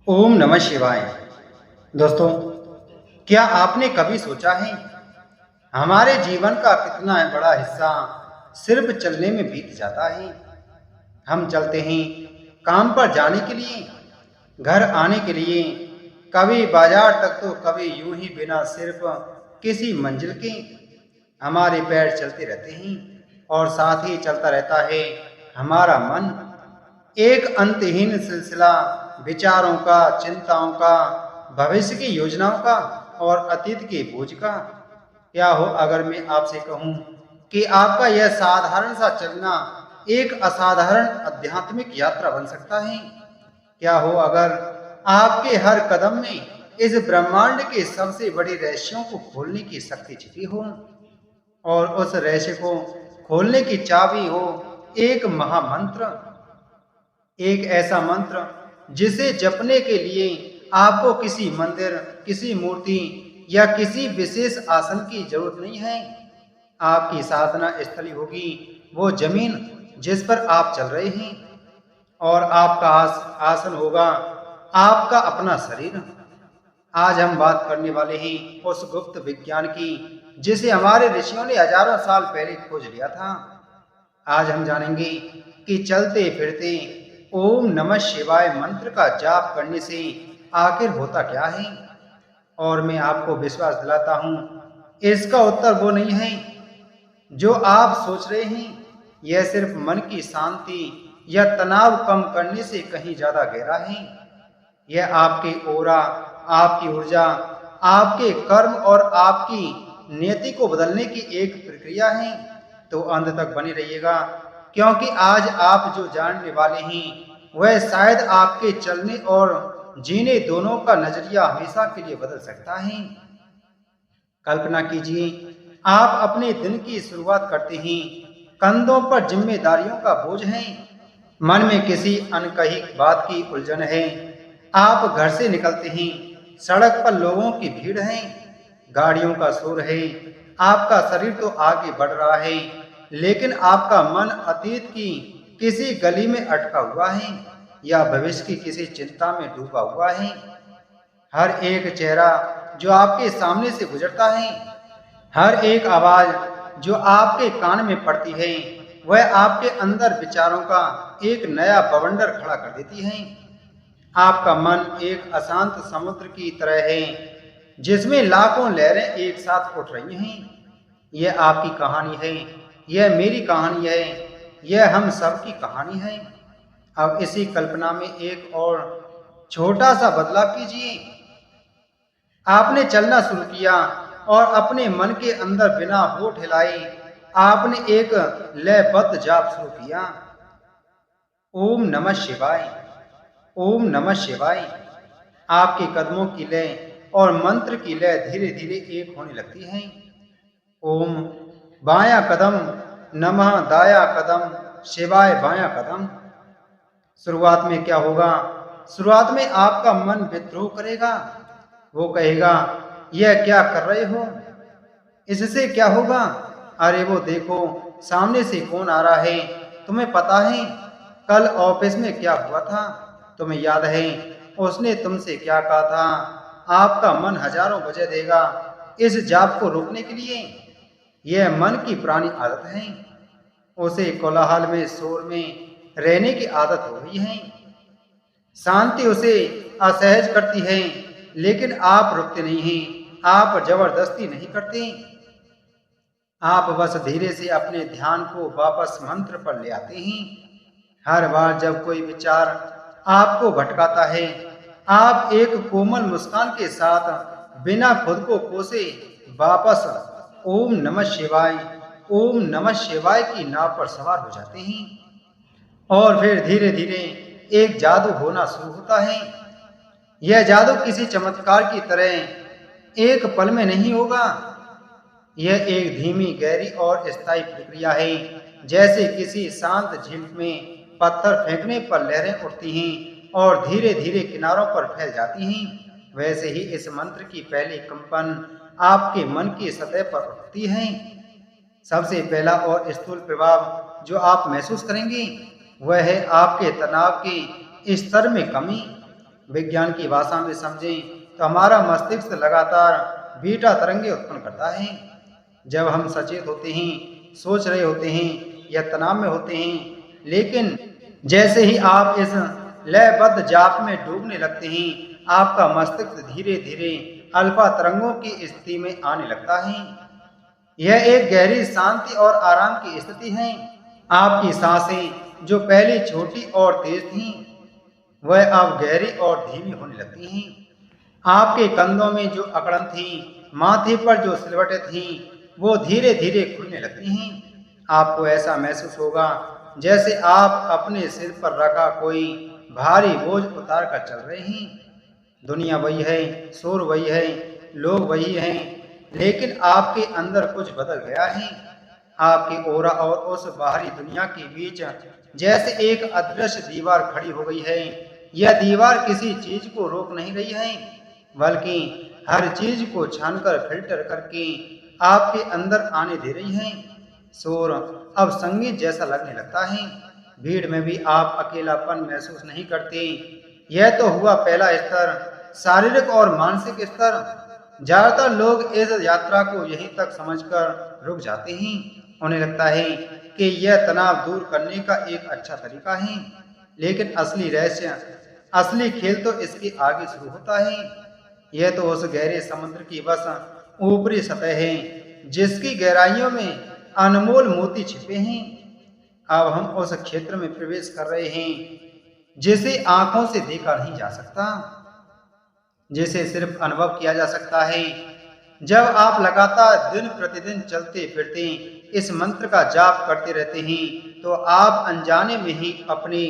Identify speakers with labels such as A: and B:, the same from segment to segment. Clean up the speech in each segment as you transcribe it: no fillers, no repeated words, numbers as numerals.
A: ओम नमः शिवाय। दोस्तों, क्या आपने कभी सोचा है हमारे जीवन का कितना बड़ा हिस्सा सिर्फ चलने में बीत जाता है। हम चलते हैं काम पर जाने के लिए, घर आने के लिए, कभी बाजार तक तो कभी यूं ही बिना सिर्फ किसी मंजिल के हमारे पैर चलते रहते हैं और साथ ही चलता रहता है हमारा मन। एक अंतहीन सिलसिला विचारों का, चिंताओं का, भविष्य की योजनाओं का और अतीत के बोझ का। क्या हो अगर मैं आपसे कहूं कि आपका यह साधारण सा चलना एक असाधारण आध्यात्मिक यात्रा बन सकता है। क्या हो अगर आपके हर कदम में इस ब्रह्मांड के सबसे बड़े रहस्यों को खोलने की शक्ति छिपी हो और उस रहस्य को खोलने की चाबी हो एक महामंत्र, एक ऐसा मंत्र जिसे जपने के लिए आपको किसी मंदिर, किसी मूर्ति या किसी विशेष आसन की जरूरत नहीं है। आपकी साधना स्थली होगी वो जमीन जिस पर आप चल रहे हैं और आपका आसन होगा आपका अपना शरीर। आज हम बात करने वाले हैं उस गुप्त विज्ञान की जिसे हमारे ऋषियों ने हजारों साल पहले खोज लिया था। आज हम जानेंगे कि चलते फिरते ओम नमः शिवाय मंत्र का जाप करने से आखिर होता क्या है। और मैं आपको विश्वास दिलाता हूं इसका उत्तर वो नहीं है जो आप सोच रहे हैं। यह सिर्फ मन की शांति या तनाव कम करने से कहीं ज्यादा गहरा है। यह आपके ओरा, आपकी ऊर्जा, आपके कर्म और आपकी नियति को बदलने की एक प्रक्रिया है। तो अंत तक बने रहिएगा, क्योंकि आज आप जो जानने वाले हैं वह शायद आपके चलने और जीने दोनों का नजरिया हमेशा के लिए बदल सकता है। कल्पना कीजिए, आप अपने दिन की शुरुआत करते हैं, कंधों पर जिम्मेदारियों का बोझ है, मन में किसी अनकही बात की उलझन है। आप घर से निकलते हैं, सड़क पर लोगों की भीड़ है, गाड़ियों का शोर है, आपका शरीर तो आगे बढ़ रहा है लेकिन आपका मन अतीत की किसी गली में अटका हुआ है या भविष्य की किसी चिंता में डूबा हुआ है। हर एक चेहरा जो आपके सामने से गुजरता है, हर एक आवाज जो आपके कान में पड़ती है, वह आपके अंदर विचारों का एक नया बवंडर खड़ा कर देती है। आपका मन एक अशांत समुद्र की तरह है जिसमें लाखों लहरें एक साथ उठ रही हैं। यह आपकी कहानी है, यह मेरी कहानी है, यह हम सब की कहानी है। अब इसी कल्पना में एक और छोटा सा बदलाव कीजिए। आपने चलना शुरू किया और अपने मन के अंदर बिना होठ हिलाए आपने एक लयबद्ध जाप शुरू किया। ओम नमः शिवाय, ओम नमः शिवाय। आपके कदमों की लय और मंत्र की लय धीरे धीरे एक होने लगती है। ओम बायां कदम, नमः दाया कदम, शिवाय बायां कदम। शुरुआत में क्या होगा? शुरुआत में आपका मन विद्रोह करेगा। वो कहेगा, यह क्या कर रहे हो, इससे क्या होगा? अरे वो देखो सामने से कौन आ रहा है, तुम्हें पता है कल ऑफिस में क्या हुआ था, तुम्हें याद है उसने तुमसे क्या कहा था। आपका मन हजारों वजह देगा इस जाप को रोकने के लिए। यह मन की पुरानी आदत है, उसे कोलाहल में, शोर में रहने की आदत हो गई है। शांति उसे असहज करती है लेकिन आप रुकते नहीं हैं, आप जबरदस्ती नहीं करते। आप बस धीरे से अपने ध्यान को वापस मंत्र पर ले आते हैं। हर बार जब कोई विचार आपको भटकाता है, आप एक कोमल मुस्कान के साथ बिना खुद को कोसे वापस ओम नमः शिवाय, ओम नमः शिवाय की नाव पर सवार हो जाते हैं। और फिर धीरे धीरे एक जादू होना शुरू होता है। यह जादू किसी चमत्कार की तरह एक पल में नहीं होगा। यह एक धीमी, गहरी और स्थायी प्रक्रिया है। जैसे किसी शांत झील में पत्थर फेंकने पर लहरें उठती हैं और धीरे धीरे किनारों पर फैल जाती हैं, वैसे ही इस मंत्र की पहली कंपन आपके मन की सतह पर उठती है। सबसे पहला और स्थूल प्रभाव जो आप महसूस करेंगे वह है आपके तनाव के स्तर में कमी। विज्ञान की भाषा में समझें तो हमारा मस्तिष्क लगातार बीटा तरंगे उत्पन्न करता है। जब हम सचेत होते हैं, सोच रहे होते हैं या तनाव में होते हैं, लेकिन जैसे ही आप इस लयबद्ध जाप में डूबने लगते हैं, आपका मस्तिष्क धीरे धीरे अल्फा तरंगों की स्थिति में आने लगता है। यह एक गहरी शांति और आराम की स्थिति है। आपकी सांसें जो पहले छोटी और तेज थीं, वह अब गहरी और धीमी होने लगती हैं। आपके कंधों में जो अकड़न थी, माथे पर जो सिलवटें थीं, वो धीरे धीरे खुलने लगती हैं। आपको ऐसा महसूस होगा जैसे आप अपने सिर पर रखा कोई भारी बोझ उतार कर चल रहे हैं। दुनिया वही है, शोर वही है, लोग वही हैं, लेकिन आपके अंदर कुछ बदल गया है। आपकी ओरा और उस बाहरी दुनिया के बीच जैसे एक अदृश्य दीवार खड़ी हो गई है। यह दीवार किसी चीज को रोक नहीं रही है, बल्कि हर चीज को छानकर फिल्टर करके आपके अंदर आने दे रही है। शोर अब संगीत जैसा लगने लगता है। भीड़ में भी आप अकेलापन महसूस नहीं करते। यह तो हुआ पहला स्तर, शारीरिक और मानसिक स्तर। ज्यादातर लोग इस यात्रा को यहीं तक समझकर रुक जाते हैं। उन्हें लगता है कि यह तनाव दूर करने का एक अच्छा तरीका है, लेकिन असली रहस्य, असली खेल तो इसके आगे शुरू होता है। यह तो उस गहरे समुद्र की बस ऊपरी सतह है, जिसकी गहराइयों में अनमोल मोती छिपे हैं। अब हम उस क्षेत्र में प्रवेश कर रहे हैं जिसे आंखों से देखा नहीं जा सकता, जिसे सिर्फ अनुभव किया जा सकता है। जब आप लगातार दिन प्रतिदिन चलते फिरते इस मंत्र का जाप करते रहते हैं, तो आप अनजाने में ही अपनी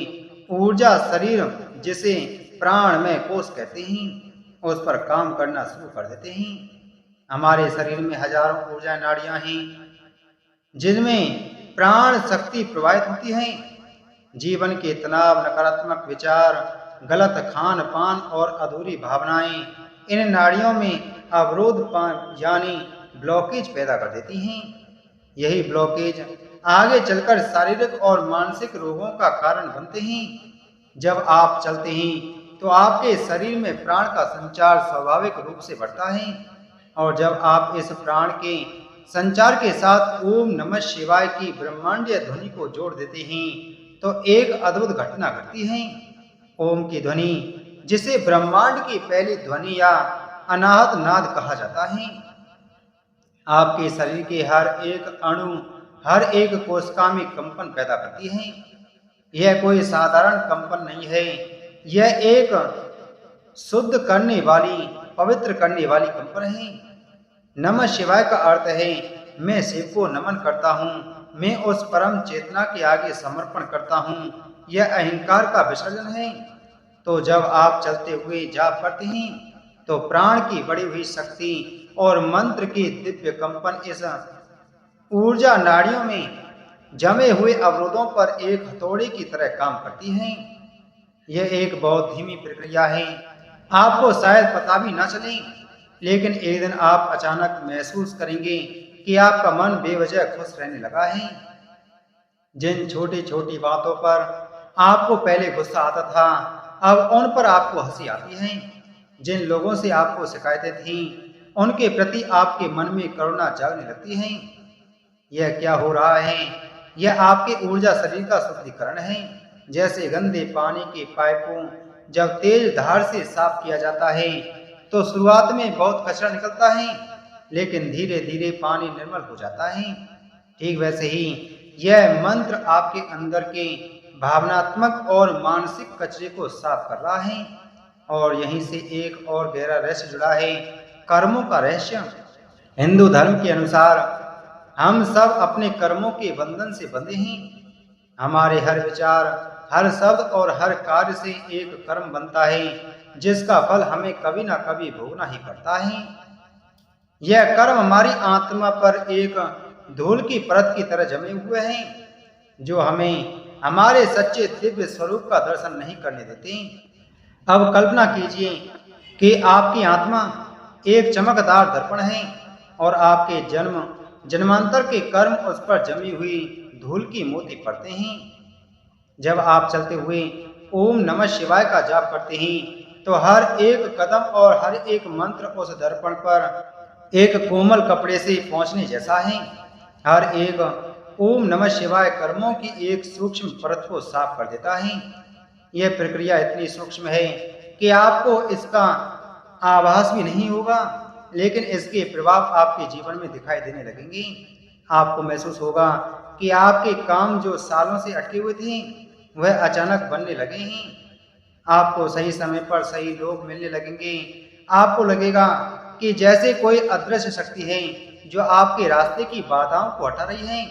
A: ऊर्जा शरीर, जिसे प्राणमय कोश कहते हैं, उस पर काम करना शुरू कर देते हैं। हमारे शरीर में हजारों ऊर्जा नाड़ियां हैं, जिनमें प्राण शक्ति प्रवाहित होती है। जीवन के तनाव, नकारात्मक विचार, गलत खान पान और अधूरी भावनाएं इन नाड़ियों में अवरोध यानी ब्लॉकेज पैदा कर देती हैं। यही ब्लॉकेज आगे चलकर शारीरिक और मानसिक रोगों का कारण बनते हैं। जब आप चलते हैं तो आपके शरीर में प्राण का संचार स्वाभाविक रूप से बढ़ता है, और जब आप इस प्राण के संचार के साथ ओम नमः शिवाय की ब्रह्मांडीय ध्वनि को जोड़ देते हैं, तो एक अद्भुत घटना घटती है। ओम की ध्वनि, जिसे ब्रह्मांड की पहली ध्वनि या अनाहत नाद कहा जाता है, आपके शरीर के हर एक अणु, हर एक कोशिका में कंपन पैदा करती है। यह कोई साधारण कंपन नहीं है, यह एक शुद्ध करने वाली, पवित्र करने वाली कंपन है। नमः शिवाय का अर्थ है मैं शिव को नमन करता हूँ, मैं उस परम चेतना के आगे समर्पण करता हूँ। यह अहंकार का विसर्जन है। तो जब आप चलते हुए जाप करते हैं, तो प्राण की बढ़ी हुई शक्ति और मंत्र की दिव्य कंपन इस ऊर्जा नाड़ियों में जमे हुए अवरोधों पर एक हथौड़े की तरह काम करती है। यह एक बहुत धीमी प्रक्रिया है, आपको शायद पता भी ना चले, लेकिन एक दिन आप अचानक महसूस करेंगे कि आपका मन बेवजह खुश रहने लगा है। जिन छोटी छोटी बातों पर आपको पहले गुस्सा आता था, अब उन पर आपको हंसी आती है। जिन लोगों से आपको शिकायतें थीं, उनके प्रति आपके मन में करुणा जागने लगती है। यह क्या हो रहा है? यह आपके ऊर्जा शरीर का शुद्धिकरण है। जैसे गंदे पानी के पाइपों जब तेज धार से साफ किया जाता है, तो शुरुआत में बहुत कचरा निकलता है, लेकिन धीरे धीरे पानी निर्मल हो जाता है। ठीक वैसे ही यह मंत्र आपके अंदर के भावनात्मक और मानसिक कचरे को साफ कर रहा है। और यहीं से एक और गहरा रहस्य जुड़ा है, कर्मों का रहस्य। हिंदू धर्म के अनुसार हम सब अपने कर्मों के बंधन से बंधे हैं। हमारे हर विचार, हर शब्द और हर कार्य से एक कर्म बनता है, जिसका फल हमें कभी ना कभी भोगना ही पड़ता है। यह कर्म हमारी आत्मा पर एक धूल की परत की तरह जमे हुए हैं, जो हमें हमारे सच्चे दिव्य स्वरूप का दर्शन नहीं करने देते। अब कल्पना कीजिए कि आपकी आत्मा एक चमकदार दर्पण है, और आपके जन्मांतर के कर्म उस पर जमी हुई धूल की मोती पड़ते हैं। जब आप चलते हुए ओम नमः शिवाय का जाप करते हैं, तो हर एक कदम और हर एक मंत्र उस दर्पण पर एक कोमल कपड़े से पहुंचने जैसा है। हर एक ओम नमः शिवाय कर्मों की एक सूक्ष्म परत को साफ कर देता है। यह प्रक्रिया इतनी सूक्ष्म है कि आपको इसका आभास भी नहीं होगा, लेकिन इसके प्रभाव आपके जीवन में दिखाई देने लगेंगे। आपको महसूस होगा कि आपके काम जो सालों से अटके हुए थे वह अचानक बनने लगे हैं। आपको सही समय पर सही लोग मिलने लगेंगे। आपको लगेगा कि जैसे कोई अदृश्य शक्ति है जो आपके रास्ते की बाधाओं को हटा रही है।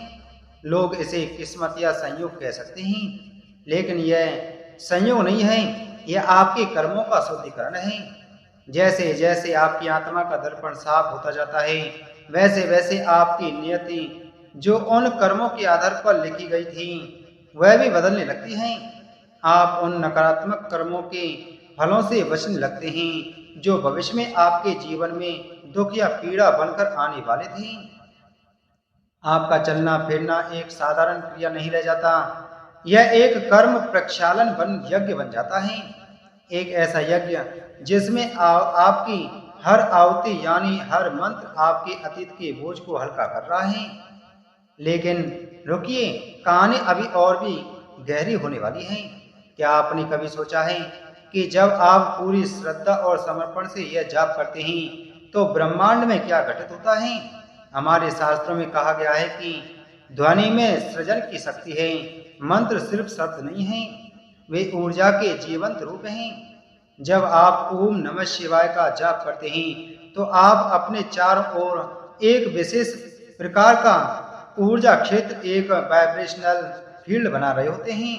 A: लोग इसे किस्मत या संयोग कह सकते हैं, लेकिन यह संयोग नहीं है, यह आपके कर्मों का शुद्धिकरण है। जैसे जैसे आपकी आत्मा का दर्पण साफ होता जाता है, वैसे वैसे आपकी नियति जो उन कर्मों के आधार पर लिखी गई थी वह भी बदलने लगती है। आप उन नकारात्मक कर्मों के फलों से बचने लगते हैं जो भविष्य में आपके जीवन में दुख या पीड़ा बनकर आने वाले थे। आपका चलना फिरना एक साधारण क्रिया नहीं रह जाता, यह एक कर्म प्रक्षालन यज्ञ बन जाता है। एक ऐसा यज्ञ जिसमें आपकी हर आहुति यानी हर मंत्र आपके अतीत के बोझ को हल्का कर रहा है। लेकिन रुकिए, कहानी अभी और भी गहरी होने वाली है। क्या आपने कभी सोचा है कि जब आप पूरी श्रद्धा और समर्पण से यह जाप करते हैं तो ब्रह्मांड में क्या घटित होता है? हमारे शास्त्रों में कहा गया है कि ध्वनि में सृजन की शक्ति है। मंत्र सिर्फ शब्द नहीं है, वे ऊर्जा के जीवंत रूप हैं। जब आप ओम नमः शिवाय का जाप करते हैं तो आप अपने चारों ओर एक विशेष प्रकार का ऊर्जा क्षेत्र, एक वाइब्रेशनल फील्ड बना रहे होते हैं।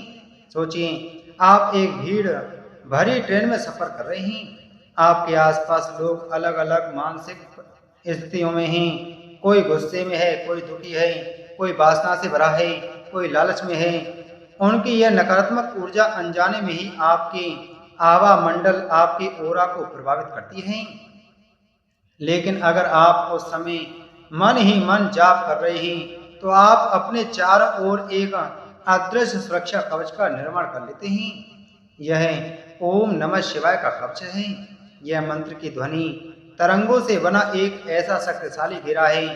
A: सोचिए, आप एक भीड़ भरी ट्रेन में सफर कर रहे हैं। आपके आसपास लोग अलग अलग मानसिक स्थितियों में हैं। कोई गुस्से में है, कोई दुखी है, कोई वासना से भरा है, कोई लालच में है। उनकी यह नकारात्मक ऊर्जा अनजाने में ही आपके आवा मंडल, आपकी ओरा को प्रभावित करती है। लेकिन अगर आप उस समय मन ही मन जाप कर रहे हैं तो आप अपने चारों ओर एक अदृश्य सुरक्षा कवच का निर्माण कर लेते हैं। यह ओम नमः शिवाय का कवच है। यह मंत्र की ध्वनि तरंगों से बना एक ऐसा शक्तिशाली घेरा है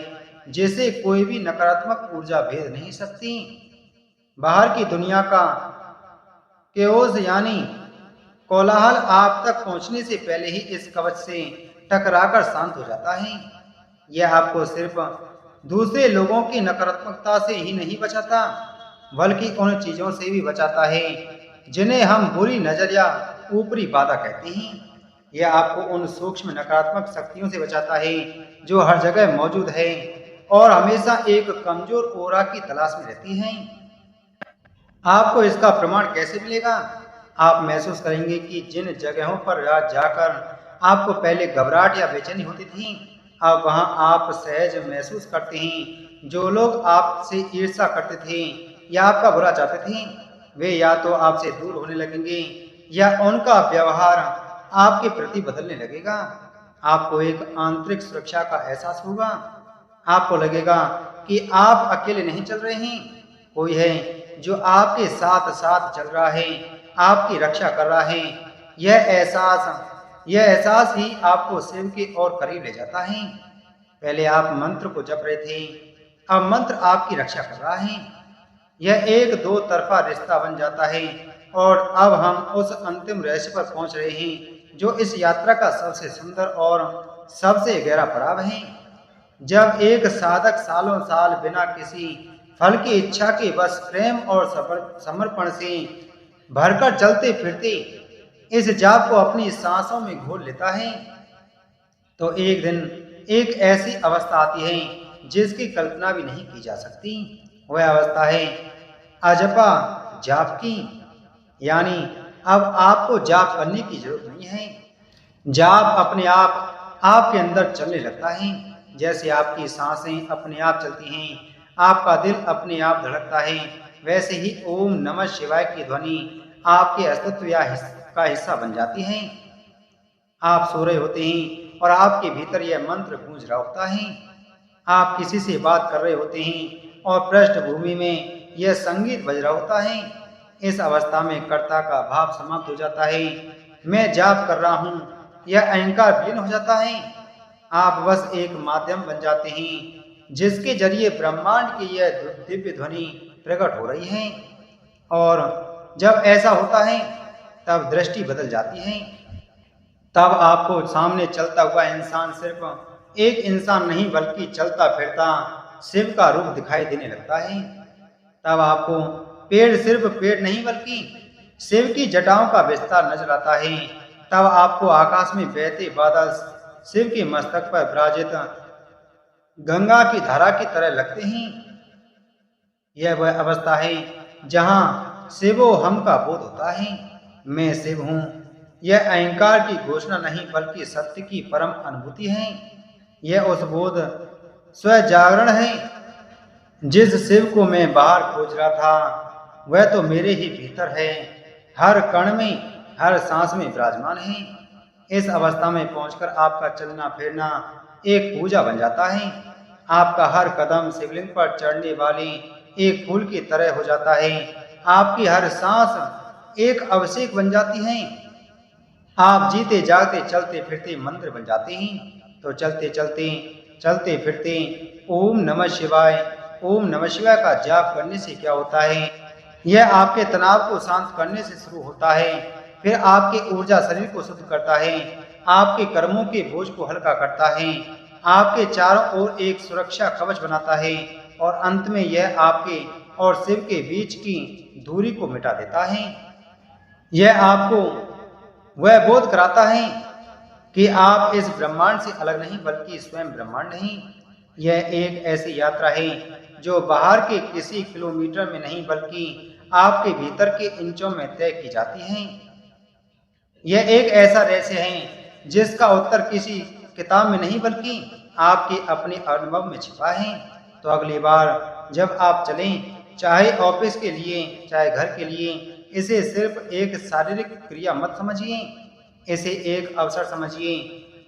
A: जिसे कोई भी नकारात्मक ऊर्जा भेद नहीं सकती। बाहर की दुनिया का केओस यानी कोलाहल आप तक पहुंचने से पहले ही इस कवच से टकराकर शांत हो जाता है। यह आपको सिर्फ दूसरे लोगों की नकारात्मकता से ही नहीं बचाता, बल्कि उन चीजों से भी बचाता है जिन्हें हम बुरी नजर या ऊपरी बाधा कहते हैं। यह आपको उन सूक्ष्म नकारात्मक शक्तियों से बचाता है जो हर जगह मौजूद है और हमेशा एक कमजोर ओरा की तलाश में रहती हैं। आपको इसका प्रमाण कैसे मिलेगा? आप महसूस करेंगे कि जिन जगहों पर जाकर आपको पहले घबराहट या बेचैनी होती थी, अब वहां आप सहज महसूस करते हैं। जो लोग आपसे ईर्ष्या करते थे या आपका बुरा चाहते थे, वे या तो आपसे दूर होने लगेंगे या उनका व्यवहार आपके प्रति बदलने लगेगा। आपको एक आंतरिक सुरक्षा का एहसास होगा। आपको लगेगा कि आप अकेले नहीं चल रहे हैं, कोई है जो आपके साथ साथ चल रहा है, आपकी रक्षा कर रहा है। यह एहसास ही आपको शिव के और करीब ले जाता है। पहले आप मंत्र को जप रहे थे, अब मंत्र आपकी रक्षा कर रहा है। यह एक दो तरफा रिश्ता बन जाता है और अब हम उस अंतिम रहस्य पर पहुंच रहे हैं जो इस यात्रा का सबसे सुंदर और सबसे गहरा पड़ाव है। जब एक साधक सालों साल बिना किसी फल की इच्छा के बस प्रेम और समर्पण से भरकर चलते फिरते इस जाप को अपनी सांसों में घोल लेता है, तो एक दिन एक ऐसी अवस्था आती है जिसकी कल्पना भी नहीं की जा सकती। वह अवस्था है अजपा जाप की, यानी अब आपको जाप करने की जरूरत नहीं है। जाप अपने आप आपके अंदर चलने लगता है। जैसे आपकी सांसें अपने आप चलती हैं, आपका दिल अपने आप धड़कता है, वैसे ही ओम नमः शिवाय की ध्वनि आपके अस्तित्व का हिस्सा बन जाती है। आप सो रहे होते हैं और आपके भीतर यह मंत्र गूंज रहा होता है। आप किसी से बात कर रहे होते हैं और पृष्ठभूमि में यह संगीत बज रहा होता है। इस अवस्था में कर्ता का भाव समाप्त हो जाता है। मैं जाप कर रहा हूँ, यह अहंकार विलीन हो जाता है। आप बस एक माध्यम बन जाते हैं जिसके जरिए ब्रह्मांड की यह दिव्य ध्वनि प्रकट हो रही है। और जब ऐसा होता है तब दृष्टि बदल जाती है। तब आपको सामने चलता हुआ इंसान सिर्फ एक इंसान नहीं बल्कि चलता फिरता शिव का रूप दिखाई देने लगता है। तब आपको पेड़ सिर्फ पेड़ नहीं बल्कि शिव की जटाओं का विस्तार नजर आता है। तब आपको आकाश में बहते बादल शिव के मस्तक पर विराजित गंगा की धारा की तरह लगते हैं। यह वह अवस्था है जहां शिवो हम का बोध होता है। मैं शिव हूं, यह अहंकार की घोषणा नहीं बल्कि सत्य की परम अनुभूति है। यह उस बोध स्व जागरण है जिस शिव को मैं बाहर खोज रहा था, वह तो मेरे ही भीतर है, हर कण में, हर सांस में विराजमान है। इस अवस्था में पहुंचकर आपका चलना फिरना एक पूजा बन जाता है। आपका हर कदम शिवलिंग पर चढ़ने वाली एक फूल की तरह हो जाता है। आपकी हर सांस एक अभिषेक बन जाती है। आप जीते जागते चलते फिरते मंत्र बन जाते हैं। तो चलते चलते चलते फिरते ओम नमः शिवाय, ओम नमः शिवाय का जाप करने से क्या होता है? यह आपके तनाव को शांत करने से शुरू होता है, फिर आपकी ऊर्जा शरीर को शुद्ध करता है, आपके कर्मों के बोझ को हल्का करता है, आपके चारों ओर एक सुरक्षा कवच बनाता है और अंत में यह आपके और शिव के बीच की दूरी को मिटा देता है। यह आपको वह बोध कराता है कि आप इस ब्रह्मांड से अलग नहीं बल्कि स्वयं ब्रह्मांड हैं। यह एक ऐसी यात्रा है जो बाहर के किसी किलोमीटर में नहीं बल्कि आपके भीतर के इंचों में तय की जाती है। यह एक ऐसा रहस्य है जिसका उत्तर किसी किताब में नहीं बल्कि आपके अपने अनुभव में छिपा है। तो अगली बार जब आप चलें, चाहे ऑफिस के लिए चाहे घर के लिए, इसे सिर्फ एक शारीरिक क्रिया मत समझिए, इसे एक अवसर समझिए,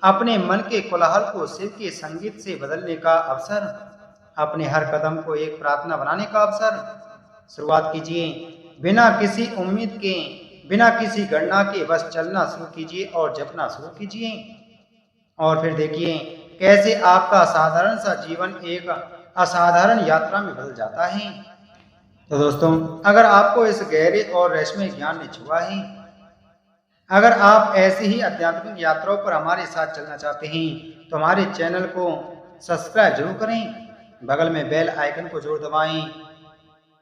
A: अपने मन के कोलाहल को शिव के संगीत से बदलने का अवसर, अपने हर कदम को एक प्रार्थना बनाने का अवसर। शुरुआत कीजिए बिना किसी उम्मीद के, बिना किसी गणना के, बस चलना शुरू कीजिए और जपना शुरू कीजिए और फिर देखिए कैसे आपका साधारण सा जीवन एक असाधारण यात्रा में बदल जाता है। तो दोस्तों, अगर आपको इस गहरे और रहस्यमय ज्ञान ने छुआ है, अगर आप ऐसी ही आध्यात्मिक यात्राओं पर हमारे साथ चलना चाहते हैं तो हमारे चैनल को सब्सक्राइब जरूर करें, बगल में बेल आइकन को जरूर दबाएं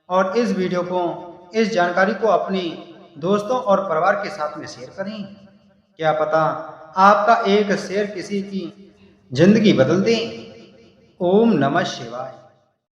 A: और इस वीडियो को, इस जानकारी को अपने दोस्तों और परिवार के साथ में शेयर करें। क्या पता आपका एक शेयर किसी की जिंदगी बदल दे। ओम नमः शिवाय।